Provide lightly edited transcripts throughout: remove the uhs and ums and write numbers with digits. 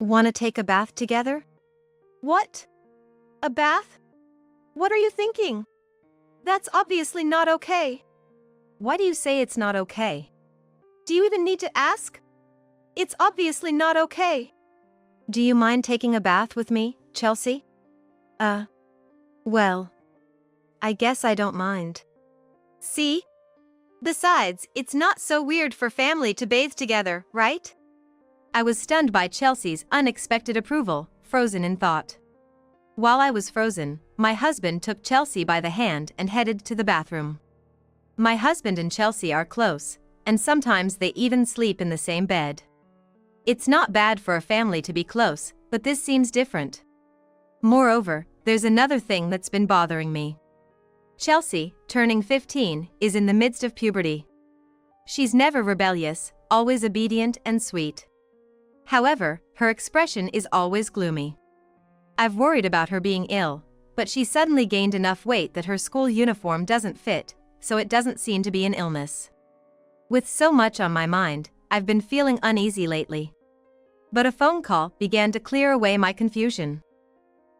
Want to take a bath together? What? A bath? What are you thinking? That's obviously not okay. Why do you say it's not okay? Do you even need to ask? It's obviously not okay. Do you mind taking a bath with me, Chelsea? Well, I guess I don't mind. See? Besides, it's not so weird for family to bathe together, right? I was stunned by Chelsea's unexpected approval, frozen in thought. While I was frozen, my husband took Chelsea by the hand and headed to the bathroom. My husband and Chelsea are close, and sometimes they even sleep in the same bed. It's not bad for a family to be close, but this seems different. Moreover, there's another thing that's been bothering me. Chelsea, turning 15, is in the midst of puberty. She's never rebellious, always obedient and sweet. However, her expression is always gloomy. I've worried about her being ill, but she suddenly gained enough weight that her school uniform doesn't fit, so it doesn't seem to be an illness. With so much on my mind, I've been feeling uneasy lately. But a phone call began to clear away my confusion.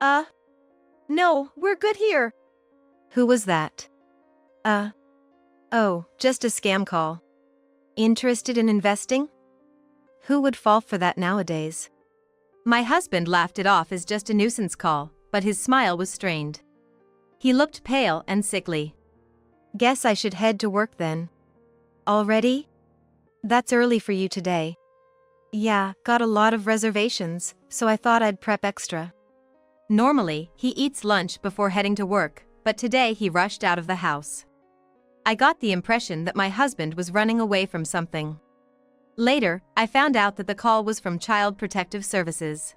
No, we're good here. Who was that? Oh, just a scam call. Interested in investing? Who would fall for that nowadays? My husband laughed it off as just a nuisance call, but his smile was strained. He looked pale and sickly. Guess I should head to work then. Already? That's early for you today. Yeah, got a lot of reservations, so I thought I'd prep extra. Normally, he eats lunch before heading to work, but today he rushed out of the house. I got the impression that my husband was running away from something. Later, I found out that the call was from Child Protective Services.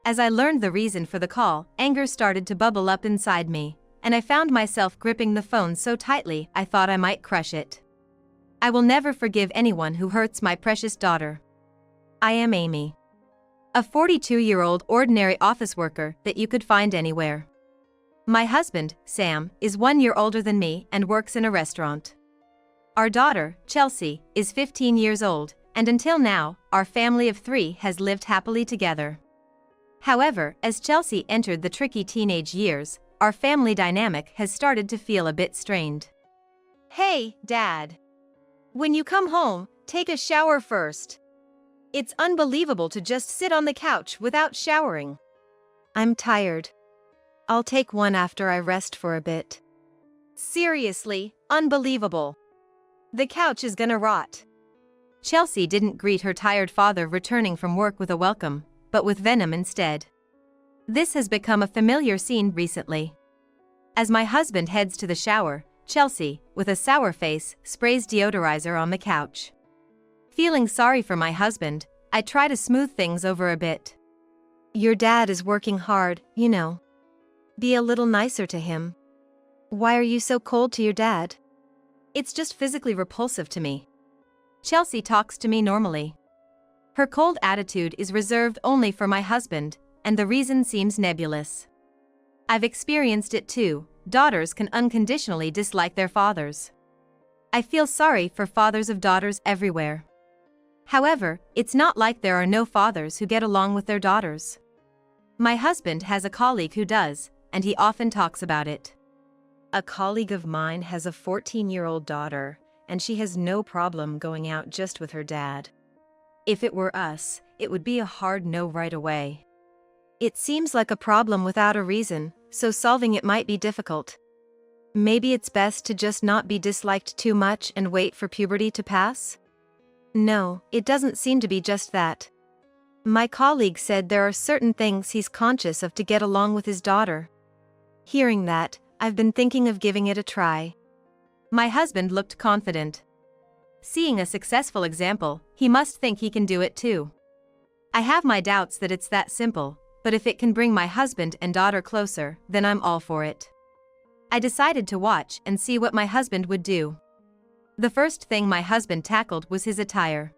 As I learned the reason for the call, anger started to bubble up inside me, and I found myself gripping the phone so tightly I thought I might crush it. I will never forgive anyone who hurts my precious daughter. I am Amy. A 42-year-old ordinary office worker that you could find anywhere. My husband, Sam, is 1 year older than me and works in a restaurant. Our daughter, Chelsea, is 15 years old, and until now, our family of 3 has lived happily together. However, as Chelsea entered the tricky teenage years, our family dynamic has started to feel a bit strained. Hey, Dad. When you come home, take a shower first. It's unbelievable to just sit on the couch without showering. I'm tired. I'll take one after I rest for a bit. Seriously, unbelievable. The couch is gonna rot. Chelsea didn't greet her tired father returning from work with a welcome, but with venom instead. This has become a familiar scene recently. As my husband heads to the shower, Chelsea, with a sour face, sprays deodorizer on the couch. Feeling sorry for my husband, I try to smooth things over a bit. Your dad is working hard, you know. Be a little nicer to him. Why are you so cold to your dad? It's just physically repulsive to me. Chelsea talks to me normally. Her cold attitude is reserved only for my husband, and the reason seems nebulous. I've experienced it too. Daughters can unconditionally dislike their fathers. I feel sorry for fathers of daughters everywhere. However, it's not like there are no fathers who get along with their daughters. My husband has a colleague who does, and he often talks about it. A colleague of mine has a 14-year-old daughter, and she has no problem going out just with her dad. If it were us, it would be a hard no right away. It seems like a problem without a reason, so solving it might be difficult. Maybe it's best to just not be disliked too much and wait for puberty to pass? No, it doesn't seem to be just that. My colleague said there are certain things he's conscious of to get along with his daughter. Hearing that, I've been thinking of giving it a try. My husband looked confident. Seeing a successful example, he must think he can do it too. I have my doubts that it's that simple, but if it can bring my husband and daughter closer, then I'm all for it. I decided to watch and see what my husband would do. The first thing my husband tackled was his attire.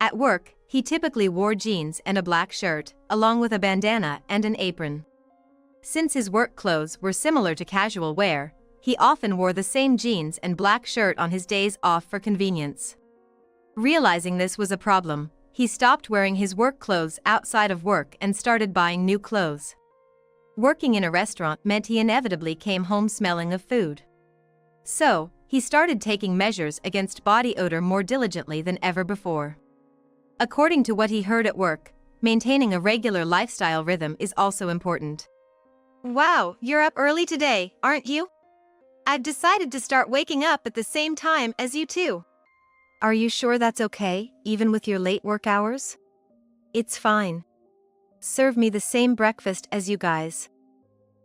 At work, he typically wore jeans and a black shirt, along with a bandana and an apron. Since his work clothes were similar to casual wear, he often wore the same jeans and black shirt on his days off for convenience. Realizing this was a problem, he stopped wearing his work clothes outside of work and started buying new clothes. Working in a restaurant meant he inevitably came home smelling of food. So, he started taking measures against body odor more diligently than ever before. According to what he heard at work, maintaining a regular lifestyle rhythm is also important. Wow, you're up early today, aren't you? I've decided to start waking up at the same time as you too. Are you sure that's okay, even with your late work hours? It's fine. Serve me the same breakfast as you guys.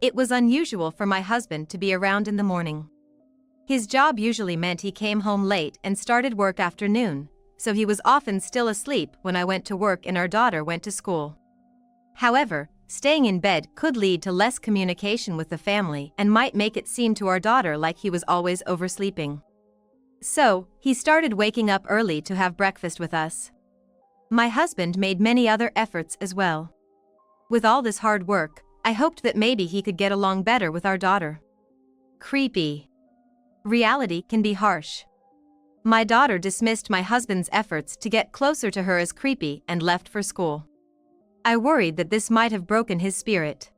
It was unusual for my husband to be around in the morning. His job usually meant he came home late and started work after noon, so he was often still asleep when I went to work and our daughter went to school. However, staying in bed could lead to less communication with the family and might make it seem to our daughter like he was always oversleeping. So, he started waking up early to have breakfast with us. My husband made many other efforts as well. With all this hard work, I hoped that maybe he could get along better with our daughter. Creepy. Reality can be harsh. My daughter dismissed my husband's efforts to get closer to her as creepy and left for school. I worried that this might have broken his spirit.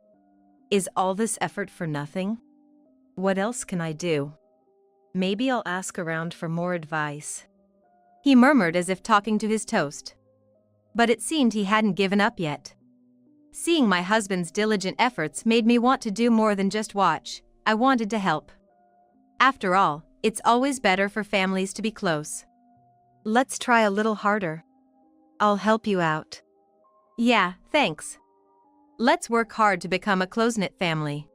Is all this effort for nothing? What else can I do? Maybe I'll ask around for more advice. He murmured as if talking to his toast. But it seemed he hadn't given up yet. Seeing my husband's diligent efforts made me want to do more than just watch. I wanted to help. After all, it's always better for families to be close. Let's try a little harder. I'll help you out. Yeah, thanks. Let's work hard to become a close-knit family.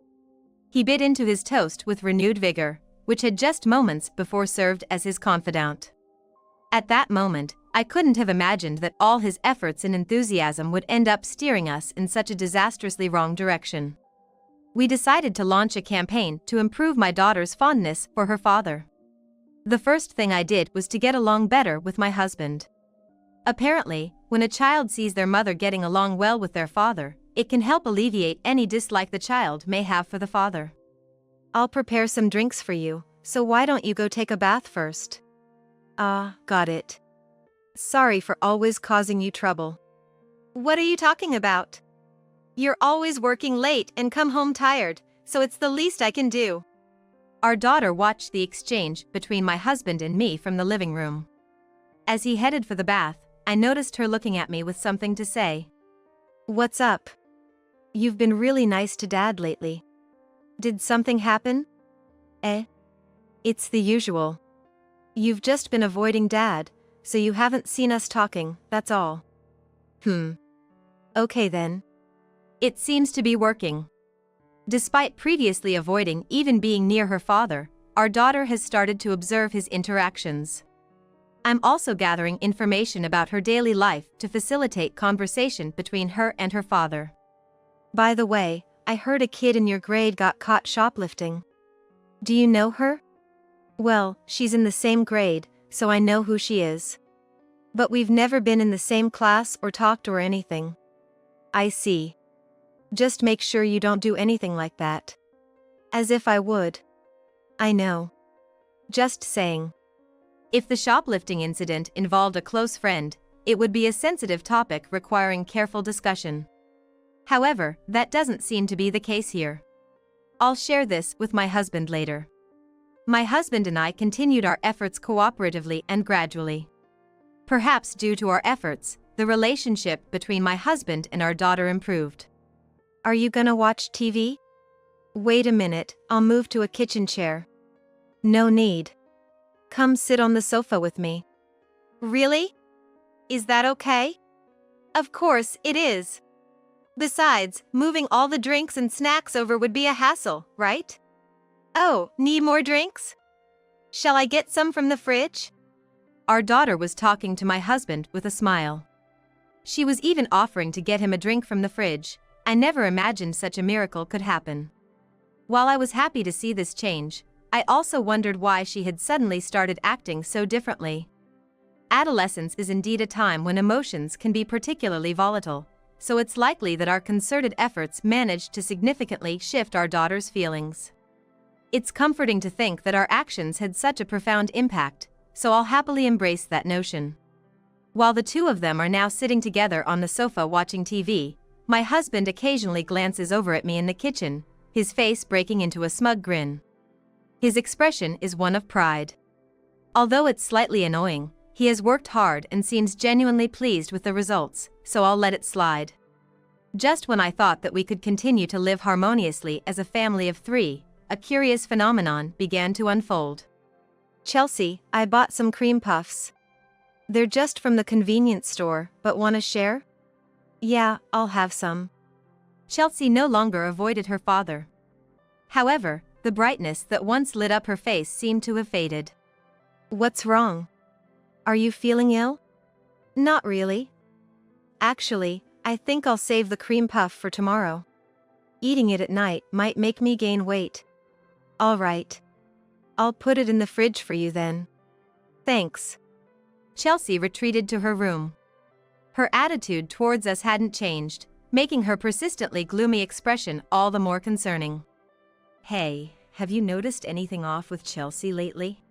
He bit into his toast with renewed vigor, which had just moments before served as his confidant. At that moment, I couldn't have imagined that all his efforts and enthusiasm would end up steering us in such a disastrously wrong direction. We decided to launch a campaign to improve my daughter's fondness for her father. The first thing I did was to get along better with my husband. Apparently, when a child sees their mother getting along well with their father, it can help alleviate any dislike the child may have for the father. I'll prepare some drinks for you, so why don't you go take a bath first? Got it. Sorry for always causing you trouble. What are you talking about? You're always working late and come home tired, so it's the least I can do. Our daughter watched the exchange between my husband and me from the living room. As he headed for the bath, I noticed her looking at me with something to say. What's up? You've been really nice to Dad lately. Did something happen? It's the usual. You've just been avoiding Dad, so you haven't seen us talking, that's all. Okay then. It seems to be working. Despite previously avoiding even being near her father, our daughter has started to observe his interactions. I'm also gathering information about her daily life to facilitate conversation between her and her father. By the way, I heard a kid in your grade got caught shoplifting. Do you know her? Well, she's in the same grade, so I know who she is. But we've never been in the same class or talked or anything. I see. Just make sure you don't do anything like that. As if I would. I know. Just saying. If the shoplifting incident involved a close friend, it would be a sensitive topic requiring careful discussion. However, that doesn't seem to be the case here. I'll share this with my husband later. My husband and I continued our efforts cooperatively and gradually. Perhaps due to our efforts, the relationship between my husband and our daughter improved. Are you gonna watch TV? Wait a minute, I'll move to a kitchen chair. No need. Come sit on the sofa with me. Really? Is that okay? Of course it is. Besides, moving all the drinks and snacks over would be a hassle, right? Oh, need more drinks? Shall I get some from the fridge? Our daughter was talking to my husband with a smile. She was even offering to get him a drink from the fridge. I never imagined such a miracle could happen. While I was happy to see this change, I also wondered why she had suddenly started acting so differently. Adolescence is indeed a time when emotions can be particularly volatile, so it's likely that our concerted efforts managed to significantly shift our daughter's feelings. It's comforting to think that our actions had such a profound impact, so I'll happily embrace that notion. While the two of them are now sitting together on the sofa watching TV, my husband occasionally glances over at me in the kitchen, his face breaking into a smug grin. His expression is one of pride. Although it's slightly annoying, he has worked hard and seems genuinely pleased with the results, so I'll let it slide. Just when I thought that we could continue to live harmoniously as a family of three, a curious phenomenon began to unfold. Chelsea, I bought some cream puffs. They're just from the convenience store, but want to share? Yeah, I'll have some. Chelsea no longer avoided her father. However, the brightness that once lit up her face seemed to have faded. What's wrong? Are you feeling ill? Not really. Actually, I think I'll save the cream puff for tomorrow. Eating it at night might make me gain weight. All right. I'll put it in the fridge for you then. Thanks. Chelsea retreated to her room. Her attitude towards us hadn't changed, making her persistently gloomy expression all the more concerning. Hey, have you noticed anything off with Chelsea lately?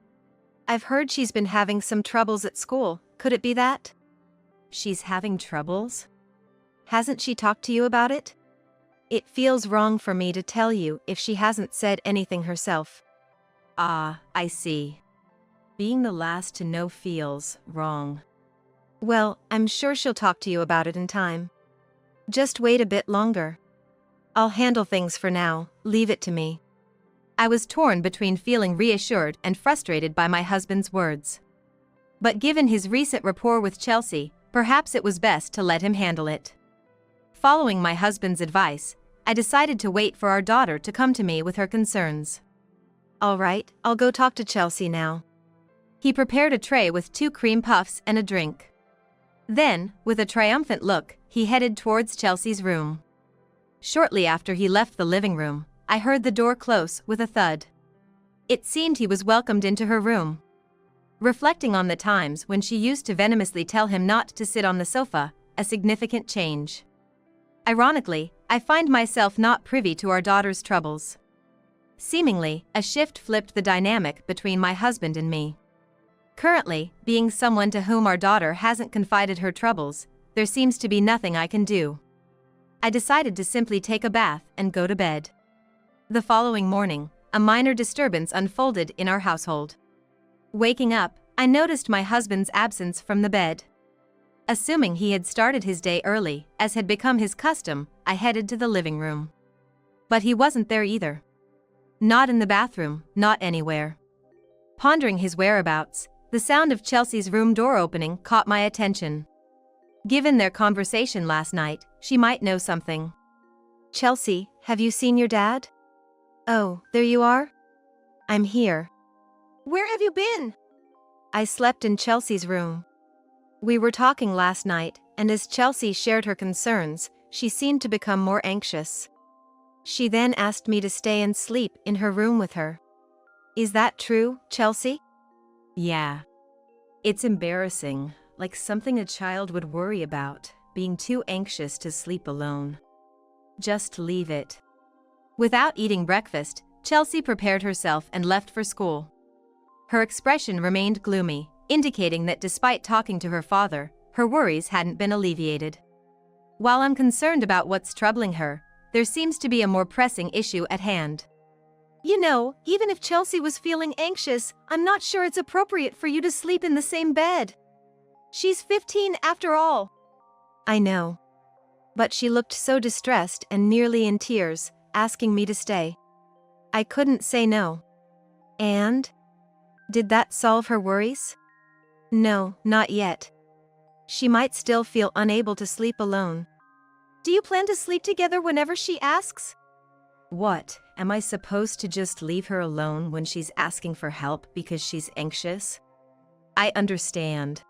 I've heard she's been having some troubles at school. Could it be that? She's having troubles? Hasn't she talked to you about it? It feels wrong for me to tell you if she hasn't said anything herself. Ah, I see. Being the last to know feels wrong. Well, I'm sure she'll talk to you about it in time. Just wait a bit longer. I'll handle things for now, leave it to me. I was torn between feeling reassured and frustrated by my husband's words. But given his recent rapport with Chelsea, perhaps it was best to let him handle it. Following my husband's advice, I decided to wait for our daughter to come to me with her concerns. All right, I'll go talk to Chelsea now. He prepared a tray with 2 cream puffs and a drink. Then, with a triumphant look, he headed towards Chelsea's room. Shortly after he left the living room, I heard the door close with a thud. It seemed he was welcomed into her room. Reflecting on the times when she used to venomously tell him not to sit on the sofa, a significant change. Ironically, I find myself not privy to our daughter's troubles. Seemingly, a shift flipped the dynamic between my husband and me. Currently, being someone to whom our daughter hasn't confided her troubles, there seems to be nothing I can do. I decided to simply take a bath and go to bed. The following morning, a minor disturbance unfolded in our household. Waking up, I noticed my husband's absence from the bed. Assuming he had started his day early, as had become his custom, I headed to the living room. But he wasn't there either. Not in the bathroom, not anywhere. Pondering his whereabouts, the sound of Chelsea's room door opening caught my attention. Given their conversation last night, she might know something. Chelsea, have you seen your dad? Oh, there you are? I'm here. Where have you been? I slept in Chelsea's room. We were talking last night, and as Chelsea shared her concerns, she seemed to become more anxious. She then asked me to stay and sleep in her room with her. Is that true, Chelsea? Yeah. It's embarrassing, like something a child would worry about, being too anxious to sleep alone. Just leave it. Without eating breakfast, Chelsea prepared herself and left for school. Her expression remained gloomy, indicating that despite talking to her father, her worries hadn't been alleviated. While I'm concerned about what's troubling her, there seems to be a more pressing issue at hand. You know, even if Chelsea was feeling anxious, I'm not sure it's appropriate for you to sleep in the same bed. She's 15 after all. I know. But she looked so distressed and nearly in tears, asking me to stay. I couldn't say no. And? Did that solve her worries? No, not yet. She might still feel unable to sleep alone. Do you plan to sleep together whenever she asks? What, am I supposed to just leave her alone when she's asking for help because she's anxious? I understand.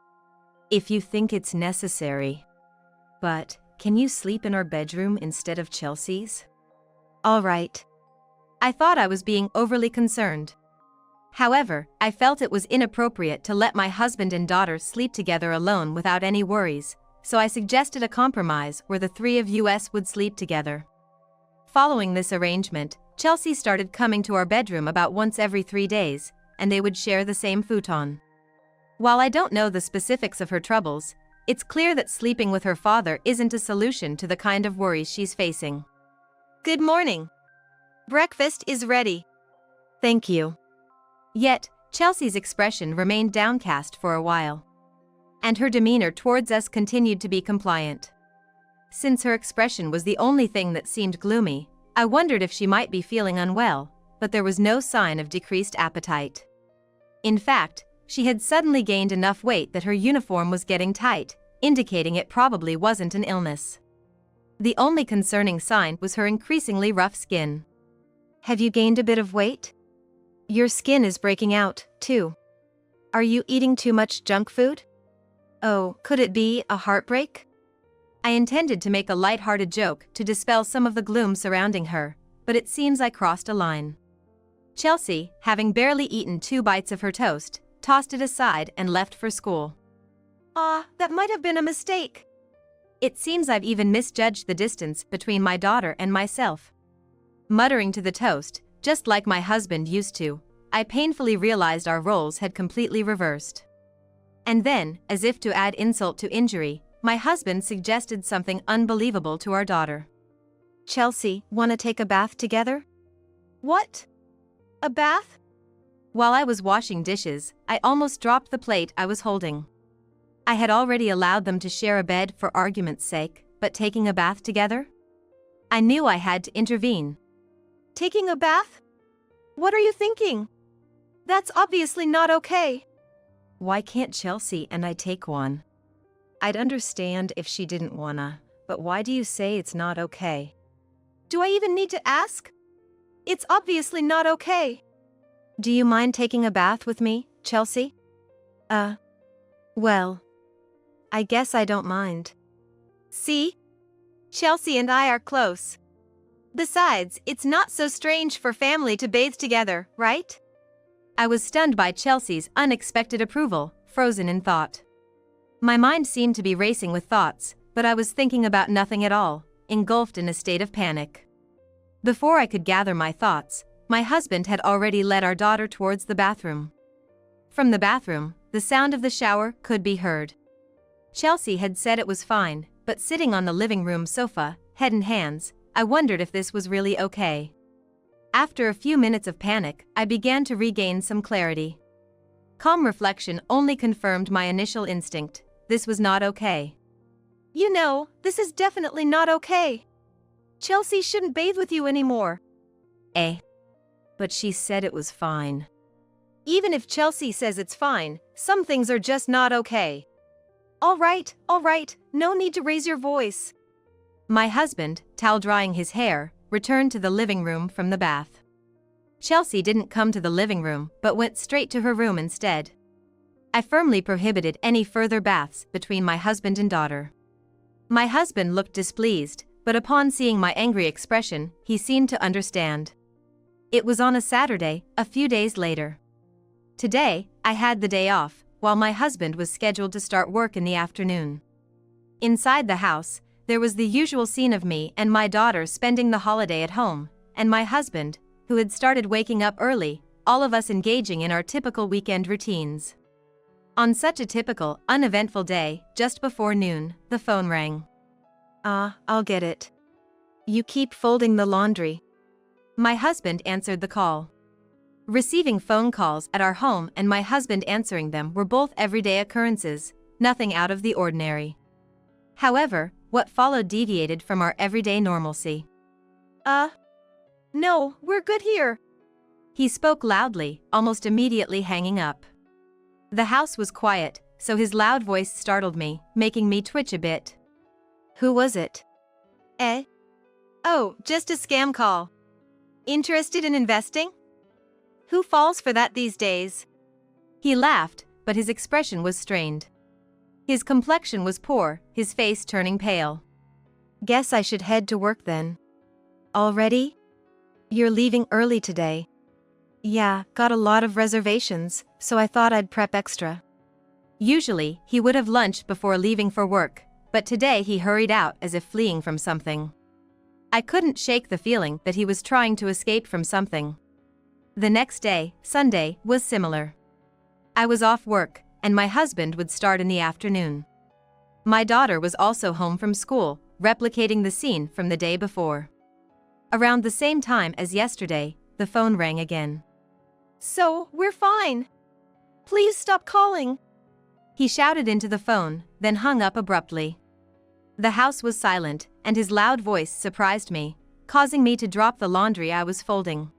If you think it's necessary. But, can you sleep in our bedroom instead of Chelsea's? All right. I thought I was being overly concerned. However, I felt it was inappropriate to let my husband and daughter sleep together alone without any worries, so I suggested a compromise where the three of us would sleep together. Following this arrangement, Chelsea started coming to our bedroom about once every 3 days, and they would share the same futon. While I don't know the specifics of her troubles, It's clear that sleeping with her father isn't a solution to the kind of worries she's facing. Good morning. Breakfast is ready. Thank you. Yet, Chelsea's expression remained downcast for a while. And her demeanor towards us continued to be compliant. Since her expression was the only thing that seemed gloomy, I wondered if she might be feeling unwell, but there was no sign of decreased appetite. In fact, she had suddenly gained enough weight that her uniform was getting tight, indicating it probably wasn't an illness. The only concerning sign was her increasingly rough skin. Have you gained a bit of weight? Your skin is breaking out, too. Are you eating too much junk food? Oh, could it be a heartbreak? I intended to make a light-hearted joke to dispel some of the gloom surrounding her, but it seems I crossed a line. Chelsea, having barely eaten 2 bites of her toast, tossed it aside and left for school. That might have been a mistake. It seems I've even misjudged the distance between my daughter and myself. Muttering to the toast, just like my husband used to, I painfully realized our roles had completely reversed. And then, as if to add insult to injury, my husband suggested something unbelievable to our daughter. Chelsea, wanna take a bath together? What? A bath? While I was washing dishes, I almost dropped the plate I was holding. I had already allowed them to share a bed for argument's sake, but taking a bath together? I knew I had to intervene. Taking a bath? What are you thinking? That's obviously not okay. Why can't Chelsea and I take one? I'd understand if she didn't wanna, but why do you say it's not okay? Do I even need to ask? It's obviously not okay. Do you mind taking a bath with me, Chelsea? Well, I guess I don't mind. See? Chelsea and I are close. Besides, it's not so strange for family to bathe together, right? I was stunned by Chelsea's unexpected approval, frozen in thought. My mind seemed to be racing with thoughts, but I was thinking about nothing at all, engulfed in a state of panic. Before I could gather my thoughts, my husband had already led our daughter towards the bathroom. From the bathroom, the sound of the shower could be heard. Chelsea had said it was fine, but sitting on the living room sofa, head in hands, I wondered if this was really okay. After a few minutes of panic, I began to regain some clarity. Calm reflection only confirmed my initial instinct. This was not okay. You know, this is definitely not okay. Chelsea shouldn't bathe with you anymore. But she said it was fine. Even if Chelsea says it's fine, some things are just not okay. All right, no need to raise your voice. My husband, towel drying his hair, returned to the living room from the bath. Chelsea didn't come to the living room but went straight to her room instead. I firmly prohibited any further baths between my husband and daughter. My husband looked displeased, but upon seeing my angry expression, he seemed to understand. It was on a Saturday, a few days later. Today, I had the day off, while my husband was scheduled to start work in the afternoon. Inside the house, there was the usual scene of me and my daughter spending the holiday at home, and my husband, who had started waking up early, all of us engaging in our typical weekend routines. On such a typical, uneventful day, just before noon, the phone rang. I'll get it. You keep folding the laundry. My husband answered the call. Receiving phone calls at our home and my husband answering them were both everyday occurrences, nothing out of the ordinary. However, what followed deviated from our everyday normalcy. No, we're good here. He spoke loudly, almost immediately hanging up. The house was quiet, so his loud voice startled me, making me twitch a bit. Who was it? Oh, just a scam call. Interested in investing? Who falls for that these days? He laughed, but his expression was strained. His complexion was poor, his face turning pale. Guess I should head to work then. Already? You're leaving early today. Yeah, got a lot of reservations, so I thought I'd prep extra. Usually, he would have lunched before leaving for work, but today he hurried out as if fleeing from something. I couldn't shake the feeling that he was trying to escape from something. The next day, Sunday, was similar. I was off work, and my husband would start in the afternoon. My daughter was also home from school, replicating the scene from the day before. Around the same time as yesterday, the phone rang again. So, we're fine. Please stop calling. He shouted into the phone, then hung up abruptly. The house was silent, and his loud voice surprised me, causing me to drop the laundry I was folding.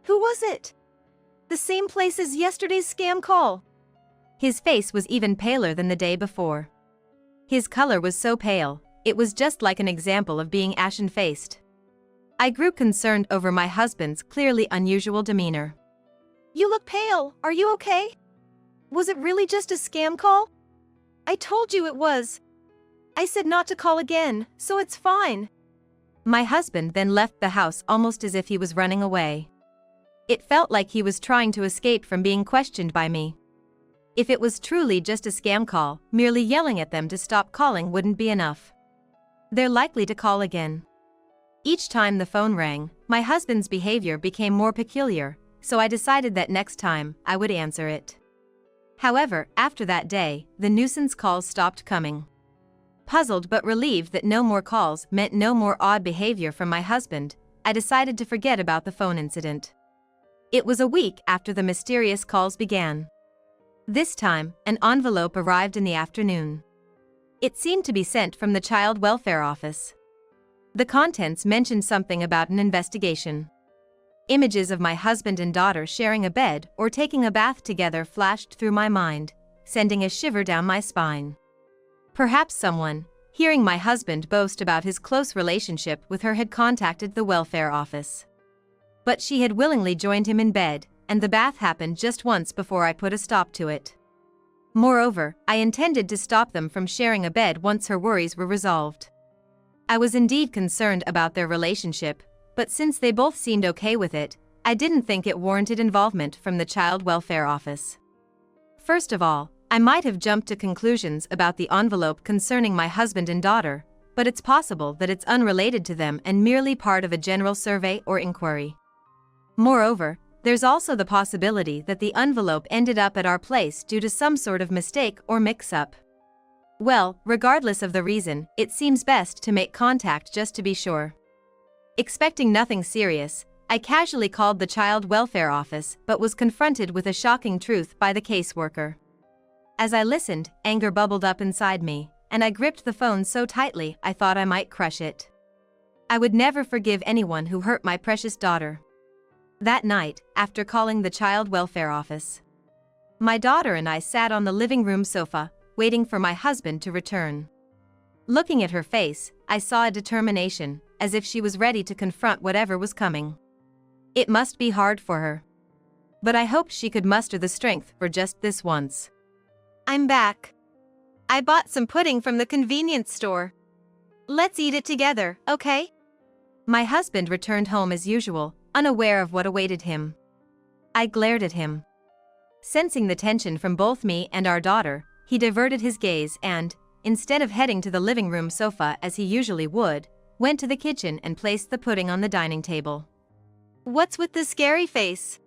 Who was it? The same place as yesterday's scam call. His face was even paler than the day before. His color was so pale, it was just like an example of being ashen-faced. I grew concerned over my husband's clearly unusual demeanor. You look pale, are you okay? Was it really just a scam call? I told you it was. I said not to call again, so it's fine. My husband then left the house almost as if he was running away. It felt like he was trying to escape from being questioned by me. If it was truly just a scam call, merely yelling at them to stop calling wouldn't be enough. They're likely to call again. Each time the phone rang, my husband's behavior became more peculiar, so I decided that next time, I would answer it. However, after that day, the nuisance calls stopped coming. Puzzled but relieved that no more calls meant no more odd behavior from my husband, I decided to forget about the phone incident. It was a week after the mysterious calls began. This time, an envelope arrived in the afternoon. It seemed to be sent from the Child Welfare Office. The contents mentioned something about an investigation. Images of my husband and daughter sharing a bed or taking a bath together flashed through my mind, sending a shiver down my spine. Perhaps someone, hearing my husband boast about his close relationship with her, had contacted the welfare office. But she had willingly joined him in bed, and the bath happened just once before I put a stop to it. Moreover, I intended to stop them from sharing a bed once her worries were resolved. I was indeed concerned about their relationship, but since they both seemed okay with it, I didn't think it warranted involvement from the Child Welfare Office. First of all, I might have jumped to conclusions about the envelope concerning my husband and daughter, but it's possible that it's unrelated to them and merely part of a general survey or inquiry. Moreover, there's also the possibility that the envelope ended up at our place due to some sort of mistake or mix-up. Well, regardless of the reason, it seems best to make contact just to be sure. Expecting nothing serious, I casually called the Child Welfare Office but was confronted with a shocking truth by the caseworker. As I listened, anger bubbled up inside me, and I gripped the phone so tightly I thought I might crush it. I would never forgive anyone who hurt my precious daughter. That night, after calling the Child Welfare Office, my daughter and I sat on the living room sofa, waiting for my husband to return. Looking at her face, I saw a determination, as if she was ready to confront whatever was coming. It must be hard for her. But I hoped she could muster the strength for just this once. I'm back. I bought some pudding from the convenience store. Let's eat it together, okay? My husband returned home as usual, unaware of what awaited him. I glared at him. Sensing the tension from both me and our daughter, he diverted his gaze and, instead of heading to the living room sofa as he usually would, went to the kitchen and placed the pudding on the dining table. What's with the scary face?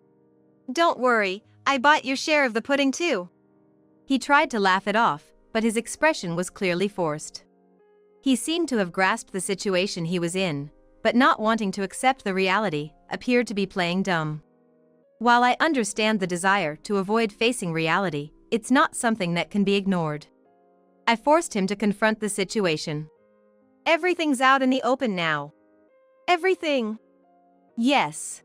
Don't worry, I bought your share of the pudding too. He tried to laugh it off, but his expression was clearly forced. He seemed to have grasped the situation he was in, but not wanting to accept the reality, appeared to be playing dumb. While I understand the desire to avoid facing reality, it's not something that can be ignored. I forced him to confront the situation. Everything's out in the open now. Everything. Yes.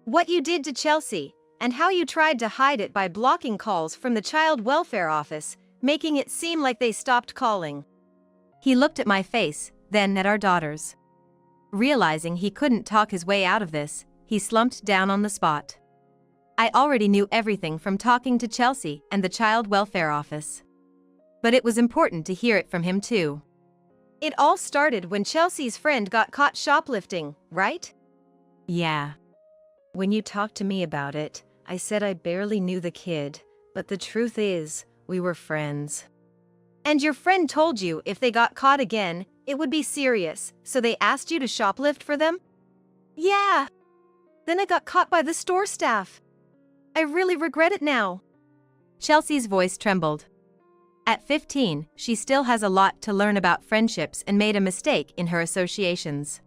What you did to Chelsea, and how you tried to hide it by blocking calls from the Child Welfare Office, making it seem like they stopped calling. He looked at my face, then at our daughters. Realizing he couldn't talk his way out of this, he slumped down on the spot. I already knew everything from talking to Chelsea and the Child Welfare Office. But it was important to hear it from him too. It all started when Chelsea's friend got caught shoplifting, right? Yeah. When you talked to me about it, I said I barely knew the kid, but the truth is, we were friends. And your friend told you if they got caught again, it would be serious, so they asked you to shoplift for them? Yeah. Then I got caught by the store staff. I really regret it now. Chelsea's voice trembled. At 15, she still has a lot to learn about friendships and made a mistake in her associations.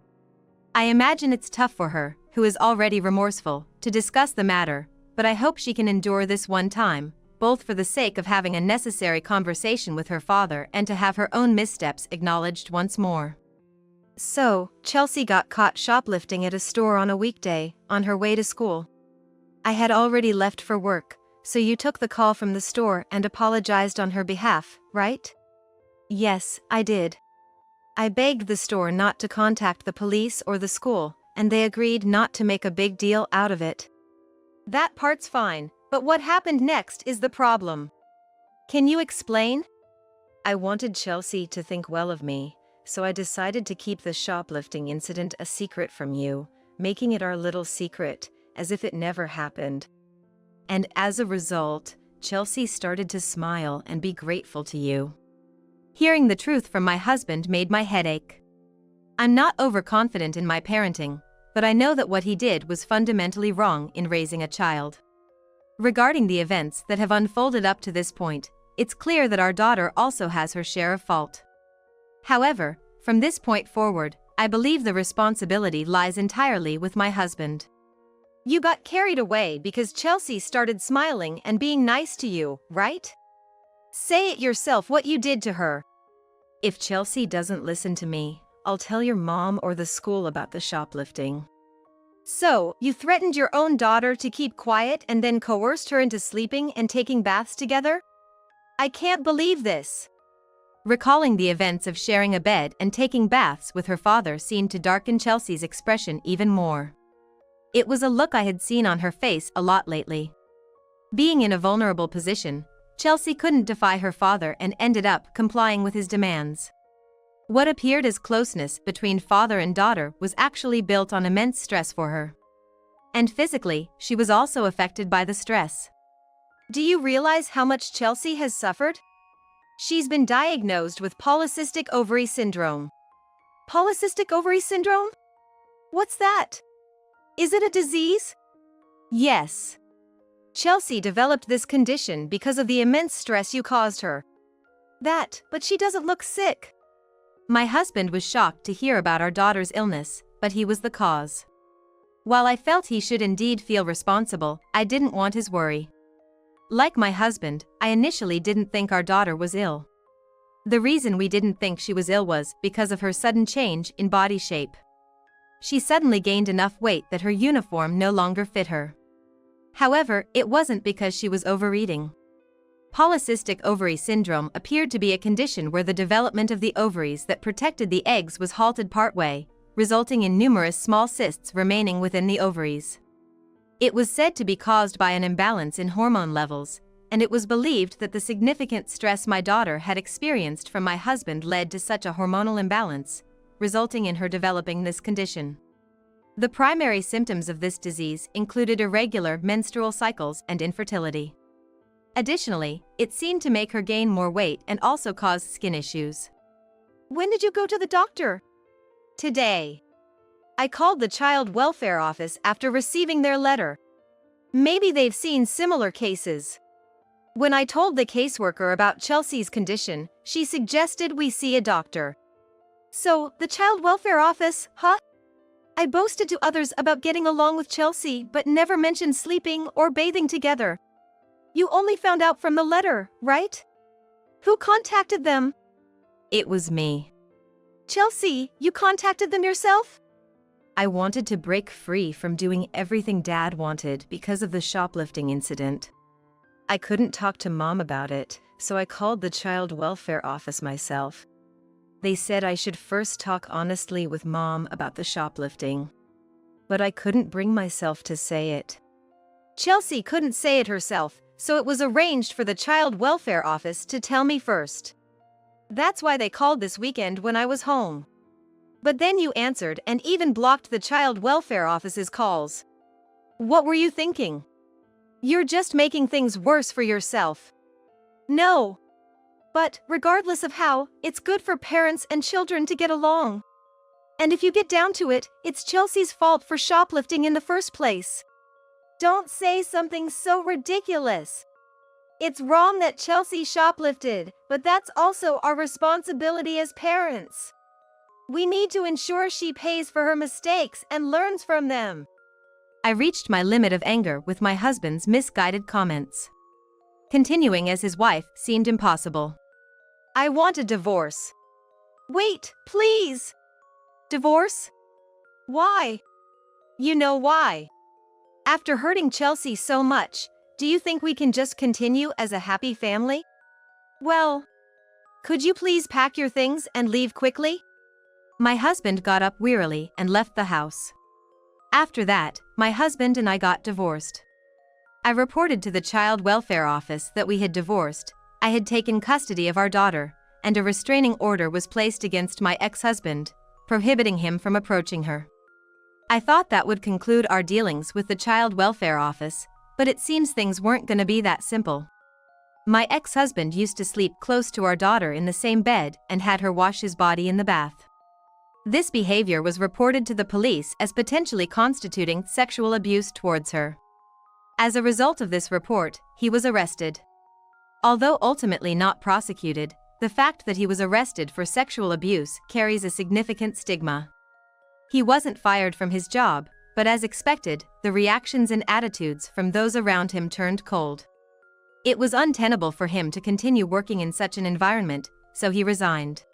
I imagine it's tough for her, who is already remorseful, to discuss the matter, but I hope she can endure this one time, both for the sake of having a necessary conversation with her father and to have her own missteps acknowledged once more. So, Chelsea got caught shoplifting at a store on a weekday, on her way to school. I had already left for work, so you took the call from the store and apologized on her behalf, right? Yes, I did. I begged the store not to contact the police or the school, and they agreed not to make a big deal out of it. That part's fine, but what happened next is the problem. Can you explain? I wanted Chelsea to think well of me, so I decided to keep the shoplifting incident a secret from you, making it our little secret, as if it never happened. And as a result, Chelsea started to smile and be grateful to you. Hearing the truth from my husband made my head ache. I'm not overconfident in my parenting, but I know that what he did was fundamentally wrong in raising a child. Regarding the events that have unfolded up to this point, it's clear that our daughter also has her share of fault. However, from this point forward, I believe the responsibility lies entirely with my husband. You got carried away because Chelsea started smiling and being nice to you, right? Say it yourself what you did to her. If Chelsea doesn't listen to me, I'll tell your mom or the school about the shoplifting. So, you threatened your own daughter to keep quiet and then coerced her into sleeping and taking baths together? I can't believe this. Recalling the events of sharing a bed and taking baths with her father seemed to darken Chelsea's expression even more. It was a look I had seen on her face a lot lately. Being in a vulnerable position, Chelsea couldn't defy her father and ended up complying with his demands. What appeared as closeness between father and daughter was actually built on immense stress for her. And physically, she was also affected by the stress. Do you realize how much Chelsea has suffered? She's been diagnosed with polycystic ovary syndrome. Polycystic ovary syndrome? What's that? Is it a disease? Yes. Chelsea developed this condition because of the immense stress you caused her. But she doesn't look sick. My husband was shocked to hear about our daughter's illness, but he was the cause. While I felt he should indeed feel responsible, I didn't want his worry. Like my husband, I initially didn't think our daughter was ill. The reason we didn't think she was ill was because of her sudden change in body shape. She suddenly gained enough weight that her uniform no longer fit her. However, it wasn't because she was overeating. Polycystic ovary syndrome appeared to be a condition where the development of the ovaries that protected the eggs was halted partway, resulting in numerous small cysts remaining within the ovaries. It was said to be caused by an imbalance in hormone levels, and it was believed that the significant stress my daughter had experienced from my husband led to such a hormonal imbalance, resulting in her developing this condition. The primary symptoms of this disease included irregular menstrual cycles and infertility. Additionally, it seemed to make her gain more weight and also cause skin issues. When did you go to the doctor? Today. I called the child welfare office after receiving their letter. Maybe they've seen similar cases. When I told the caseworker about Chelsea's condition, she suggested we see a doctor. So, the child welfare office, huh? I boasted to others about getting along with Chelsea but never mentioned sleeping or bathing together. You only found out from the letter, right? Who contacted them? It was me. Chelsea, you contacted them yourself? I wanted to break free from doing everything Dad wanted because of the shoplifting incident. I couldn't talk to Mom about it, so I called the child welfare office myself. They said I should first talk honestly with Mom about the shoplifting. But I couldn't bring myself to say it. Chelsea couldn't say it herself, so it was arranged for the child welfare office to tell me first. That's why they called this weekend when I was home. But then you answered and even blocked the child welfare office's calls. What were you thinking? You're just making things worse for yourself. No. But, regardless of how, it's good for parents and children to get along. And if you get down to it, it's Chelsea's fault for shoplifting in the first place. Don't say something so ridiculous. It's wrong that Chelsea shoplifted, but that's also our responsibility as parents. We need to ensure she pays for her mistakes and learns from them. I reached my limit of anger with my husband's misguided comments. Continuing as his wife seemed impossible. I want a divorce. Wait, please. Divorce? Why? You know why. After hurting Chelsea so much, do you think we can just continue as a happy family? Well, could you please pack your things and leave quickly? My husband got up wearily and left the house. After that, my husband and I got divorced. I reported to the child welfare office that we had divorced, I had taken custody of our daughter, and a restraining order was placed against my ex-husband, prohibiting him from approaching her. I thought that would conclude our dealings with the child welfare office, but it seems things weren't gonna be that simple. My ex-husband used to sleep close to our daughter in the same bed and had her wash his body in the bath. This behavior was reported to the police as potentially constituting sexual abuse towards her. As a result of this report, he was arrested. Although ultimately not prosecuted, the fact that he was arrested for sexual abuse carries a significant stigma. He wasn't fired from his job, but as expected, the reactions and attitudes from those around him turned cold. It was untenable for him to continue working in such an environment, so he resigned.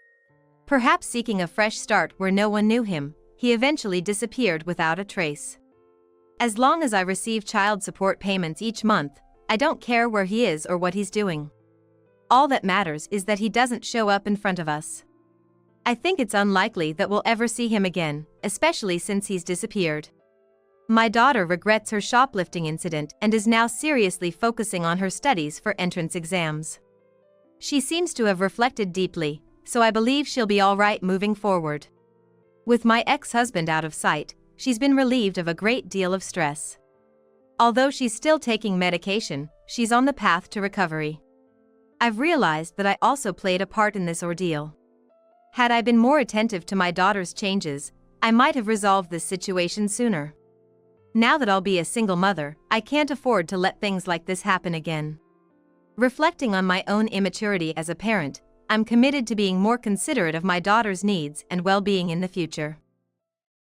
Perhaps seeking a fresh start where no one knew him, he eventually disappeared without a trace. As long as I receive child support payments each month, I don't care where he is or what he's doing. All that matters is that he doesn't show up in front of us. I think it's unlikely that we'll ever see him again, especially since he's disappeared. My daughter regrets her shoplifting incident and is now seriously focusing on her studies for entrance exams. She seems to have reflected deeply, so I believe she'll be all right moving forward. With my ex-husband out of sight, she's been relieved of a great deal of stress. Although she's still taking medication, she's on the path to recovery. I've realized that I also played a part in this ordeal. Had I been more attentive to my daughter's changes, I might have resolved this situation sooner. Now that I'll be a single mother, I can't afford to let things like this happen again. Reflecting on my own immaturity as a parent, I'm committed to being more considerate of my daughter's needs and well-being in the future.